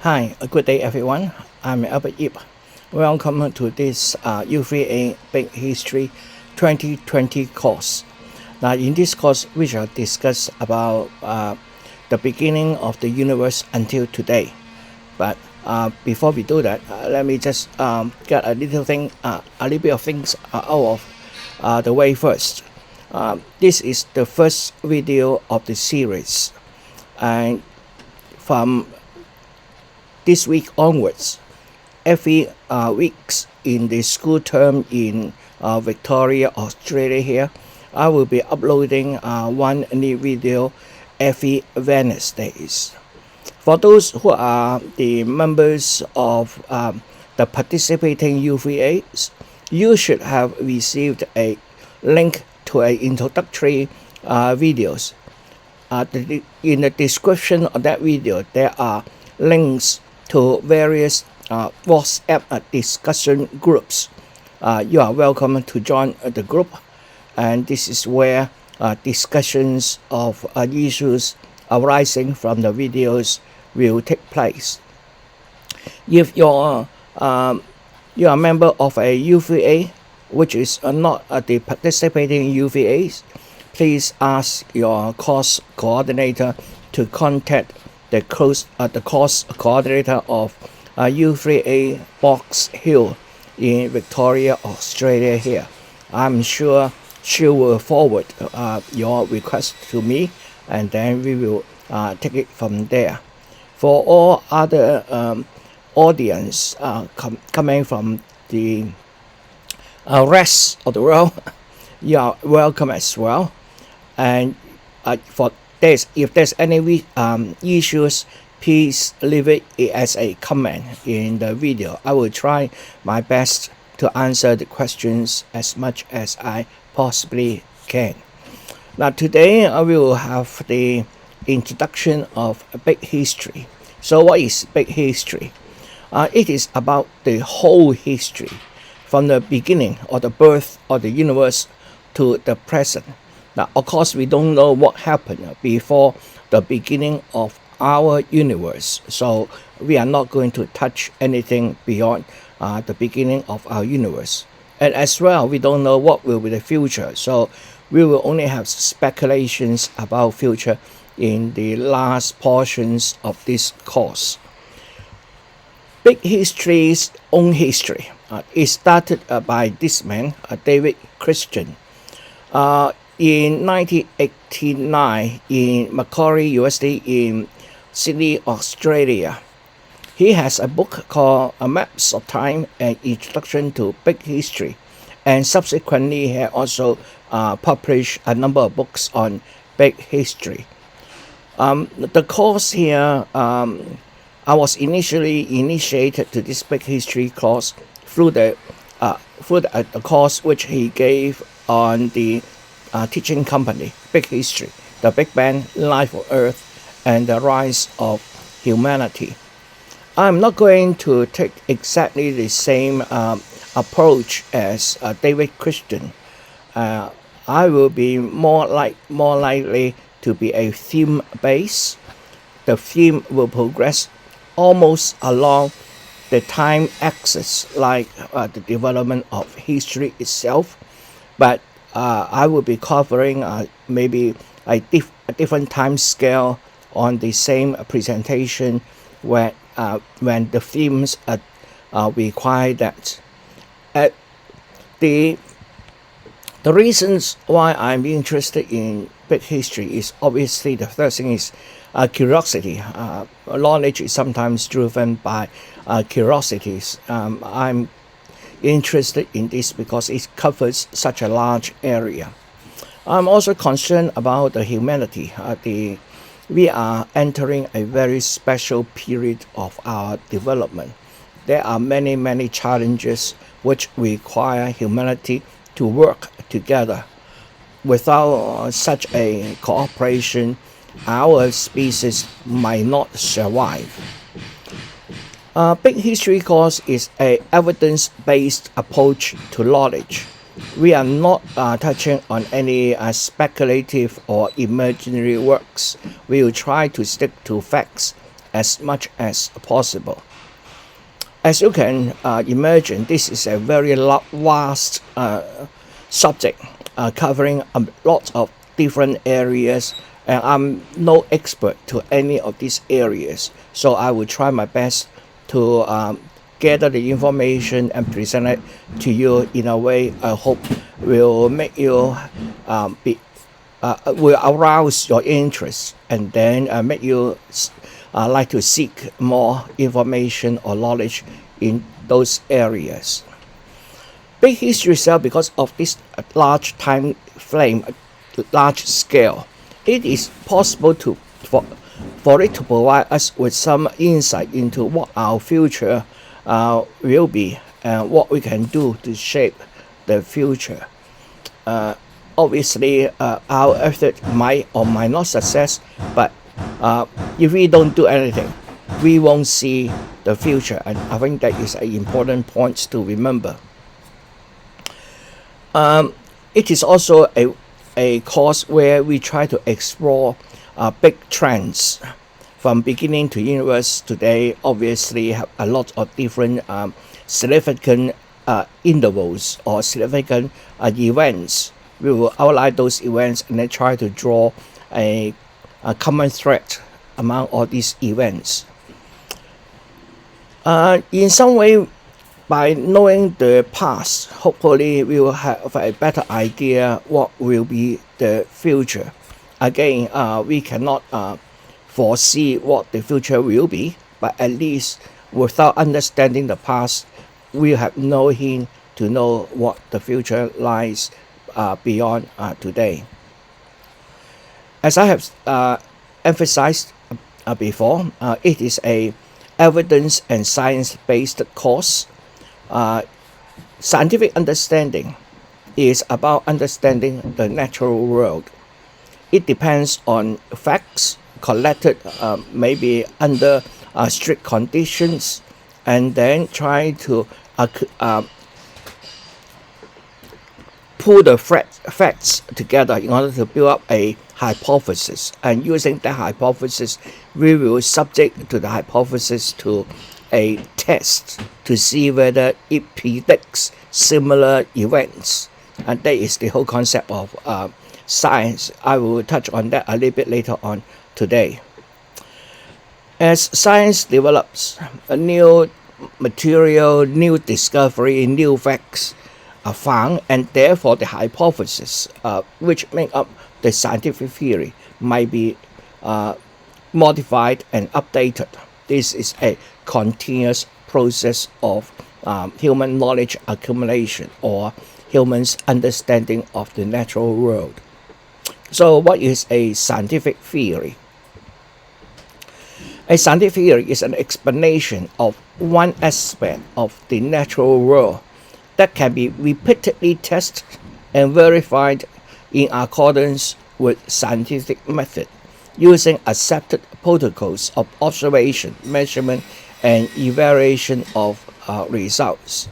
Hi, a good day everyone. I'm Albert Yip. Welcome to this U3A Big History 2020 course. Now in this course we shall discuss about the beginning of the universe until today. But before we do that, let me just get a little bit of things out of the way first. This is the first video of the series, and from this week onwards, every weeks in the school term in Victoria, Australia here, I will be uploading one new video every Wednesdays. For those who are the members of the participating U3As, you should have received a link to an introductory videos. In the description of that video, there are links to various WhatsApp discussion groups. You are welcome to join the group, and this is where discussions of issues arising from the videos will take place. If you're a member of a U3A, which is not the participating U3As, please ask your course coordinator to contact the course coordinator of U3A Box Hill in Victoria, Australia here. I'm sure she will forward your request to me, and then we will take it from there. For all other audience coming from the rest of the world, you are welcome as well. And for this, if there's any issues, please leave it as a comment in the video. I will try my best to answer the questions as much as I possibly can. Now today I will have the introduction of big history. So what is big history? It is about the whole history, from the beginning or the birth of the universe to the present. Now, of course, we don't know what happened before the beginning of our universe, so we are not going to touch anything beyond the beginning of our universe. And as well, we don't know what will be the future, so we will only have speculations about future in the last portions of this course. Big history's own history is started by this man, David Christian. In 1989 in Macquarie University in Sydney, Australia. He has a book called Maps of Time, an Introduction to Big History, and subsequently he also published a number of books on big history. The course here, I was initially initiated to this big history course through the course which he gave on the teaching company, Big History, the Big Bang, Life on Earth, and the Rise of Humanity. I'm not going to take exactly the same approach as David Christian. I will be more likely to be a theme based. The theme will progress almost along the time axis, like the development of history itself, but I will be covering maybe a different time scale on the same presentation when the themes require that. The reasons why I'm interested in big history is obviously the first thing is curiosity. Knowledge is sometimes driven by curiosities. I'm interested in this because it covers such a large area. I'm also concerned about the humanity. We are entering a very special period of our development. There are many challenges which require humanity to work together. Without such a cooperation, our species might not survive. Big history course is an evidence-based approach to knowledge. We are not touching on any speculative or imaginary works. We will try to stick to facts as much as possible. As you can imagine, this is a very vast subject covering a lot of different areas, and I'm no expert to any of these areas, so I will try my best to gather the information and present it to you in a way I hope will make you will arouse your interest, and then make you like to seek more information or knowledge in those areas. Big history itself, because of this large time frame, large scale, it is possible for it to provide us with some insight into what our future will be and what we can do to shape the future. Obviously, our effort might or might not success, but if we don't do anything, we won't see the future, and I think that is an important point to remember. It is also a course where we try to explore big trends from beginning to universe today. Obviously have a lot of different significant intervals or significant events. We will outline those events and then try to draw a common thread among all these events. In some way, by knowing the past, hopefully we will have a better idea what will be the future. Again, we cannot foresee what the future will be, but at least without understanding the past, we have no hint to know what the future lies beyond today. As I have emphasized before, it is a evidence and science-based course. Scientific understanding is about understanding the natural world. It depends on facts collected maybe under strict conditions, and then try to pull the facts together in order to build up a hypothesis. And using that hypothesis, we will subject to the hypothesis to a test to see whether it predicts similar events. And that is the whole concept of science. I will touch on that a little bit later on today. As science develops, a new material, new discovery, new facts are found, and therefore the hypothesis which make up the scientific theory might be modified and updated. This is a continuous process of human knowledge accumulation, or humans' understanding of the natural world. So what is a scientific theory? A scientific theory is an explanation of one aspect of the natural world that can be repeatedly tested and verified in accordance with scientific method, using accepted protocols of observation, measurement, and evaluation of results.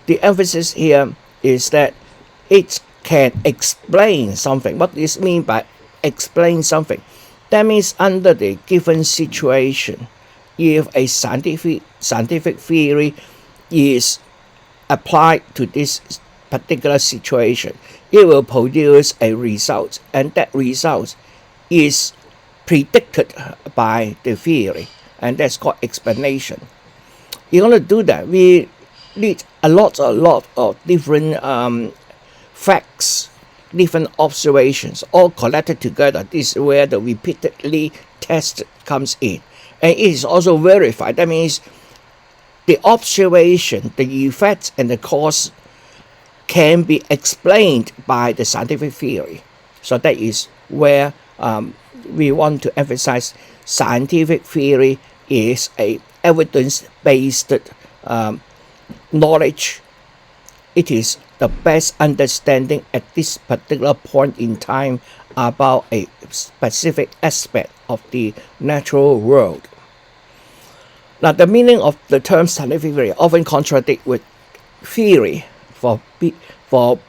The emphasis here is that it can explain something. What does this mean by explain something? That means under the given situation, if a scientific theory is applied to this particular situation, it will produce a result, and that result is predicted by the theory, and that's called explanation. In order to do that, we need a lot of different facts, different observations, all collected together. This is where the repeatedly test comes in, and it is also verified. That means the observation, the effects, and the cause can be explained by the scientific theory. So that is where we want to emphasize scientific theory is a evidence-based knowledge. It is the best understanding at this particular point in time about a specific aspect of the natural world. Now, the meaning of the term scientific theory often contradict with theory for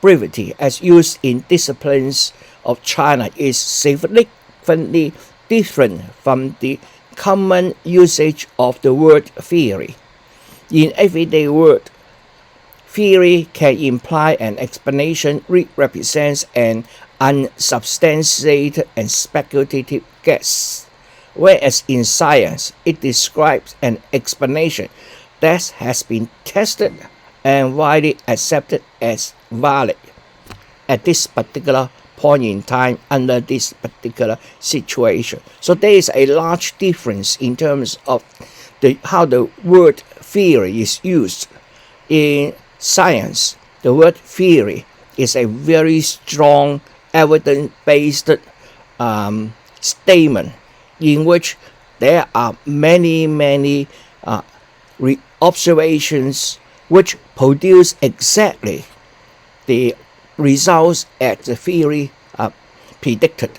brevity, as used in disciplines of China, is significantly different from the common usage of the word theory. In everyday word, theory can imply an explanation which represents an unsubstantiated and speculative guess, whereas in science, it describes an explanation that has been tested and widely accepted as valid at this particular point in time under this particular situation. So there is a large difference in terms of how the word theory is used. In science, the word theory is a very strong evidence-based statement in which there are many observations which produce exactly the results as the theory predicted.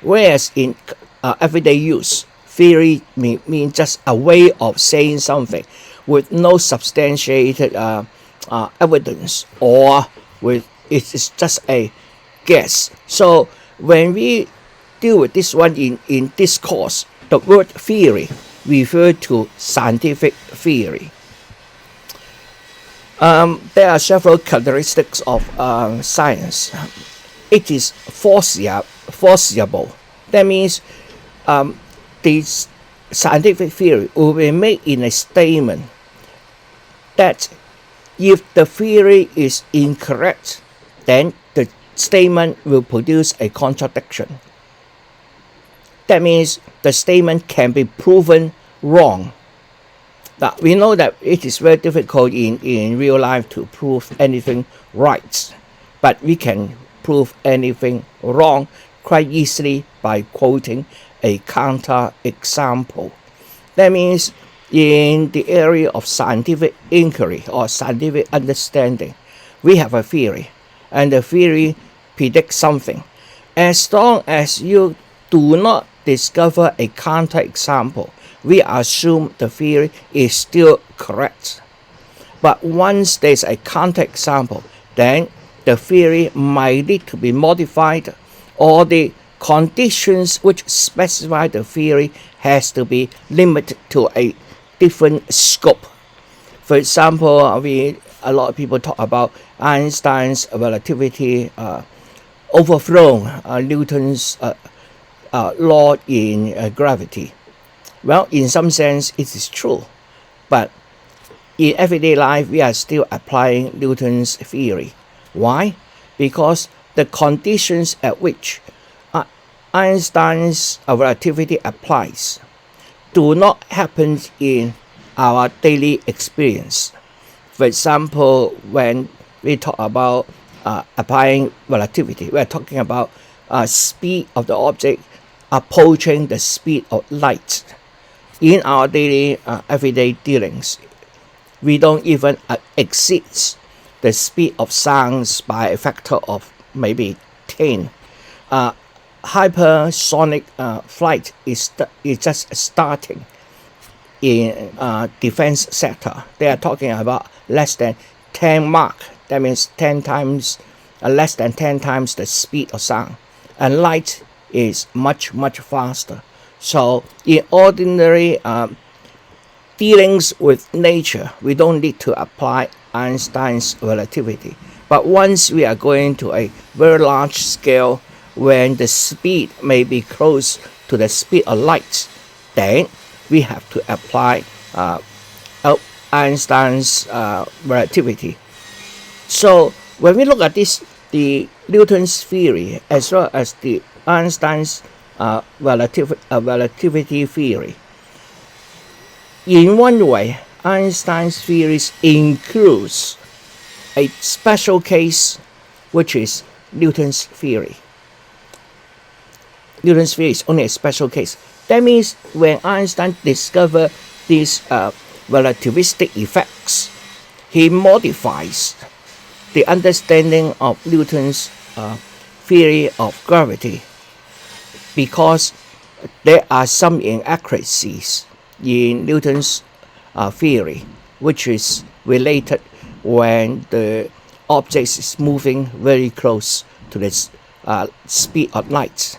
Whereas in everyday use, theory means just a way of saying something with no substantiated evidence, or it's just a guess. So when we deal with this one in this course, the word theory refers to scientific theory. There are several characteristics of science. It is foreseeable. That means this scientific theory will be made in a statement that if the theory is incorrect, then the statement will produce a contradiction. That means the statement can be proven wrong. Now, we know that it is very difficult in real life to prove anything right, but we can prove anything wrong quite easily by quoting a counter example. That means in the area of scientific inquiry or scientific understanding, we have a theory, and the theory predicts something. As long as you do not discover a counter example, we assume the theory is still correct. But once there's a counter example, then the theory might need to be modified, or the conditions which specify the theory has to be limited to a different scope. For example, a lot of people talk about Einstein's relativity overthrown Newton's law in gravity. Well, in some sense, it is true, but in everyday life, we are still applying Newton's theory. Why? Because the conditions at which Einstein's relativity applies do not happen in our daily experience. For example, when we talk about applying relativity, we are talking about speed of the object approaching the speed of light. In our daily, everyday dealings, we don't even exceed the speed of sounds by a factor of maybe 10. Hypersonic flight is just starting in defense sector. They are talking about less than 10 Mach. That means 10 times, less than 10 times the speed of sound. And light is much faster. So in ordinary dealings with nature, we don't need to apply Einstein's relativity. But once we are going to a very large scale, when the speed may be close to the speed of light, then we have to apply Einstein's relativity. So when we look at this, the Newton's theory as well as the Einstein's relativity theory, in one way, Einstein's theories includes a special case, which is Newton's theory. Newton's theory is only a special case. That means when Einstein discovered these relativistic effects, he modifies the understanding of Newton's theory of gravity, because there are some inaccuracies in Newton's theory, which is related when the object is moving very close to the speed of light.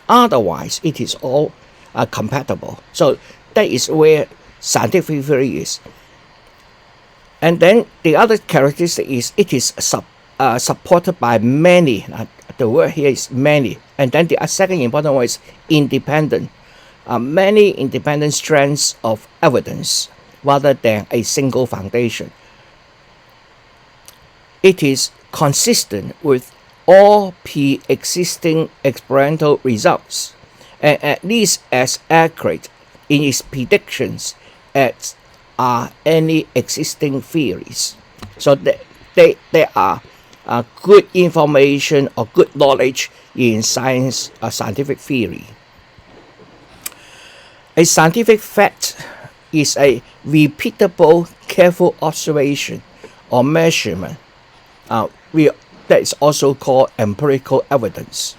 Otherwise, it is all compatible. So that is where scientific theory is. And then the other characteristic is it is supported by many. The word here is many. And then the second important one is independent. Many independent strands of evidence rather than a single foundation. It is consistent with all pre-existing experimental results and at least as accurate in its predictions as are any existing theories. So they are good information or good knowledge in scientific theory. A scientific fact is a repeatable, careful observation or measurement. That is also called empirical evidence.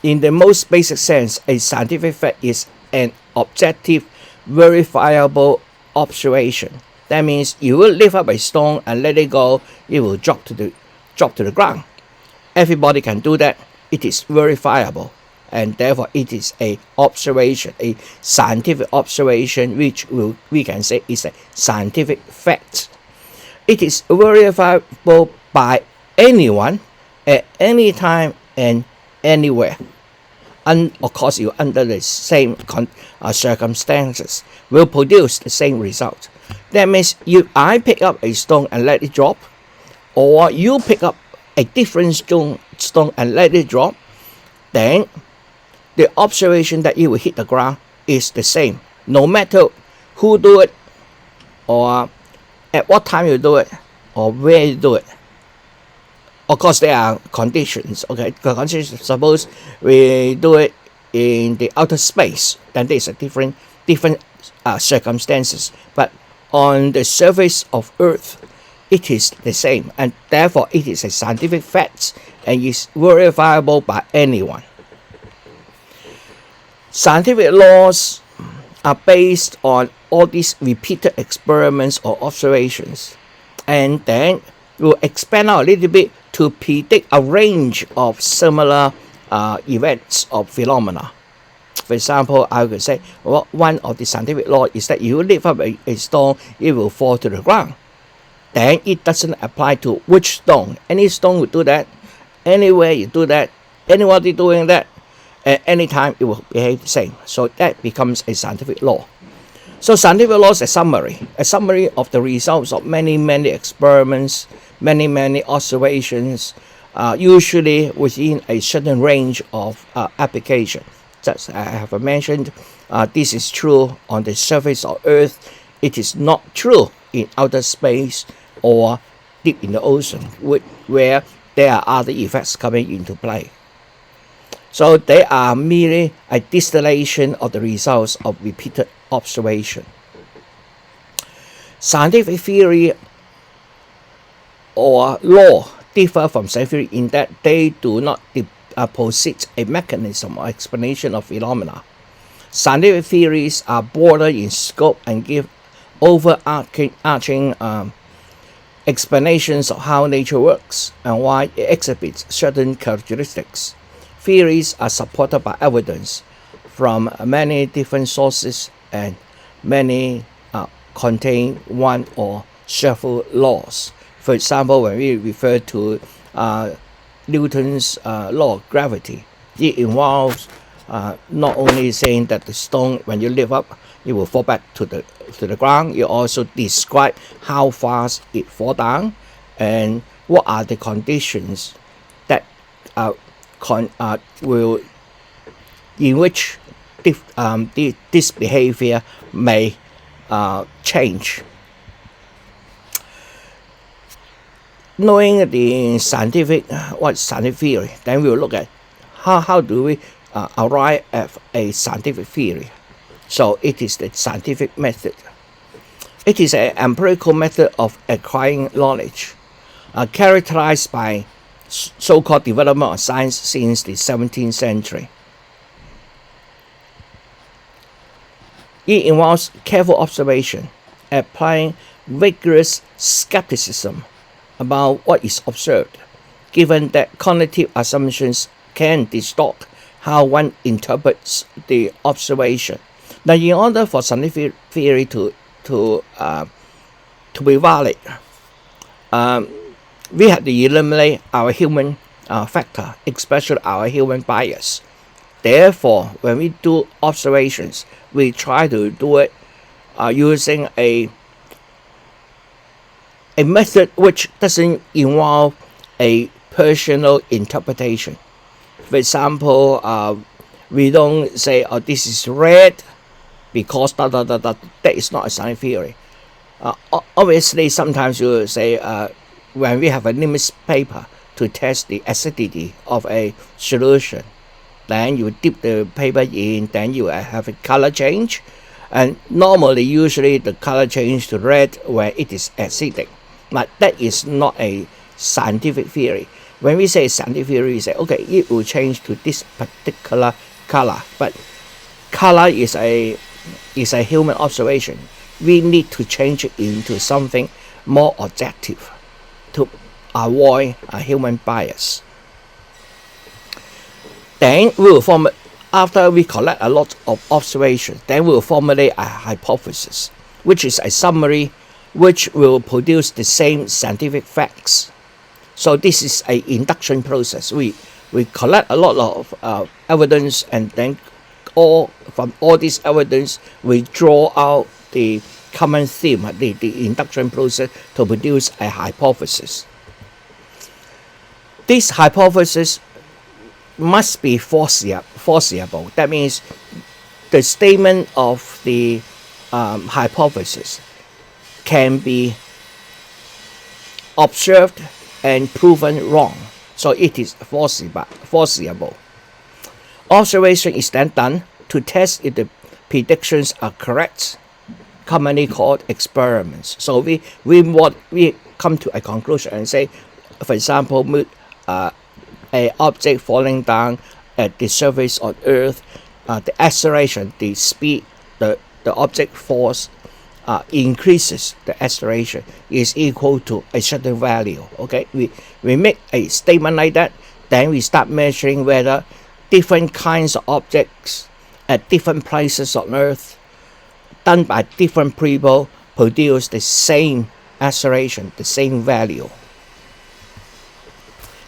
In the most basic sense, a scientific fact is an objective, verifiable observation. That means you will lift up a stone and let it go, it will drop to the ground. Everybody can do that. It is verifiable, and therefore it is a observation, a scientific observation, which we can say is a scientific fact. It is verifiable by anyone at any time and anywhere. And of course, you under the same circumstances will produce the same result. That means if I pick up a stone and let it drop, or you pick up a different stone and let it drop, then the observation that it will hit the ground is the same, no matter who do it, or at what time you do it, or where you do it. Of course, there are conditions. Okay, suppose we do it in the outer space, then there's a different circumstances. But on the surface of Earth, it is the same, and therefore it is a scientific fact and is verifiable by anyone. Scientific laws are based on all these repeated experiments or observations, and then we'll expand out a little bit to predict a range of similar events or phenomena. For example, I could say, well, one of the scientific laws is that you lift up a stone, it will fall to the ground. Then it doesn't apply to which stone. Any stone will do that. Anywhere you do that, anybody doing that, at any time it will behave the same. So that becomes a scientific law. So scientific law is a summary of the results of many experiments, many observations, usually within a certain range of application. As I have mentioned, this is true on the surface of Earth. It is not true in outer space or deep in the ocean, where there are other effects coming into play. So they are merely a distillation of the results of repeated observation. Scientific theory or law differ from scientific theory in that they do not posit a mechanism or explanation of phenomena. Scientific theories are broader in scope and give overarching explanations of how nature works and why it exhibits certain characteristics. Theories are supported by evidence from many different sources, and many contain one or several laws. For example, when we refer to Newton's law of gravity, it involves not only saying that the stone, when you lift up, it will fall back to the ground. You also describe how fast it falls down and what are the conditions that will in which this behavior may change. Knowing the scientific theory, then we will look at how do we arrive at a scientific theory. So it is the scientific method. It is an empirical method of acquiring knowledge, characterized by so-called development of science since the 17th century. It involves careful observation, applying vigorous skepticism about what is observed, given that cognitive assumptions can distort how one interprets the observation. Now, in order for scientific theory to be valid, we have to eliminate our human factor, especially our human bias. Therefore, when we do observations, we try to do it using a method which doesn't involve a personal interpretation. For example, we don't say, "Oh, this is red because da da da da." That is not a scientific theory. Obviously, sometimes you say when we have a litmus paper to test the acidity of a solution, then you dip the paper in, then you have a color change, and usually the color change to red when it is acidic. But that is not a scientific theory. When we say scientific theory, we say, okay, it will change to this particular color. But color is a human observation. We need to change it into something more objective to avoid a human bias. Then we will after we collect a lot of observations, then we will formulate a hypothesis, which is a summary which will produce the same scientific facts. So this is an induction process. We collect a lot of evidence, and then from all this evidence, we draw out the common theme, the induction process, to produce a hypothesis. This hypothesis must be foreseeable. That means the statement of the hypothesis can be observed and proven wrong, so it is foreseeable. Observation is then done to test if the predictions are correct, commonly called experiments. So we come to a conclusion and say, for example, a object falling down at the surface of Earth, the acceleration, the speed, the object falls increases, the acceleration is equal to a certain value. Okay, we make a statement like that, then we start measuring whether different kinds of objects at different places on Earth, done by different people, produce the same acceleration, the same value.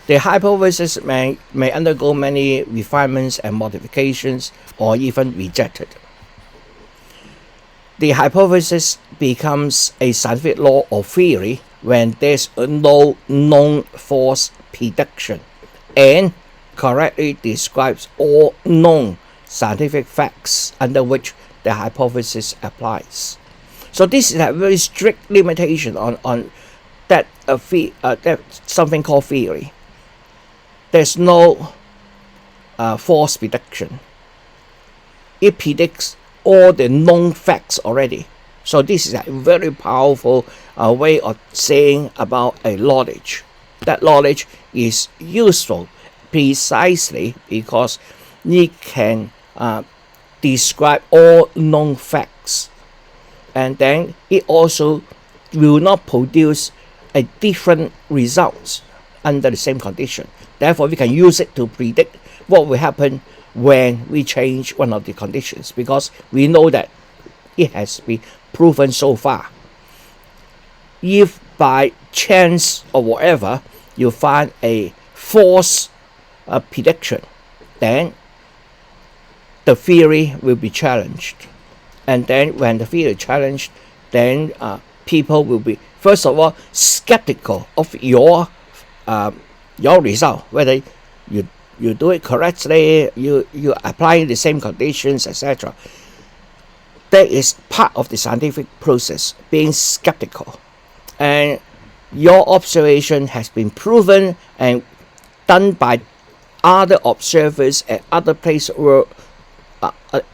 The hypothesis may undergo many refinements and modifications, or even rejected. The hypothesis becomes a scientific law or theory when there's no known false prediction and correctly describes all known scientific facts under which the hypothesis applies. So this is a very strict limitation on that something called theory. There's no false prediction. It predicts all the known facts already. So this is a very powerful way of saying about a knowledge. That knowledge is useful precisely because it can describe all known facts, and then it also will not produce a different result under the same condition. Therefore, we can use it to predict what will happen when we change one of the conditions, because we know that it has been proven so far. If by chance or whatever you find a false prediction, then the theory will be challenged. And then when the theory is challenged, then people will be, first of all, skeptical of your result, whether you do it correctly, you apply the same conditions, etc. That is part of the scientific process, being skeptical. And your observation has been proven and done by other observers at other places,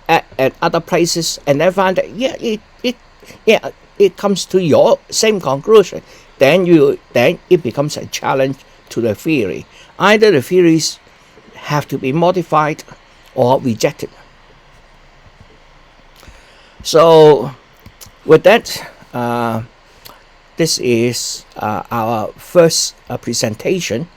at other places, and then find that it comes to your same conclusion. Then it becomes a challenge to the theory. Either the theories have to be modified or rejected. So with that, this is our first presentation,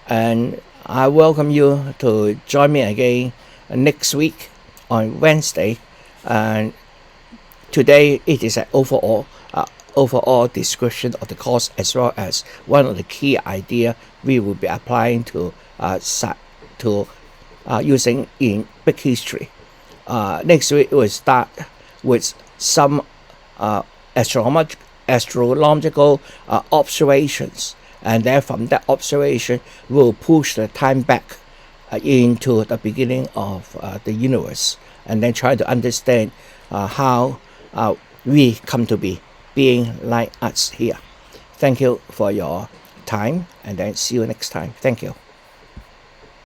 and I welcome you to join me again next week on Wednesday. And today it is an overall description of the course, as well as one of the key idea we will be applying to using in big history. Next week we'll start with some astrological observations, and then from that observation we'll push the time back into the beginning of the universe, and then try to understand how we come to be being like us here. Thank you for your time, and then see you next time. Thank you.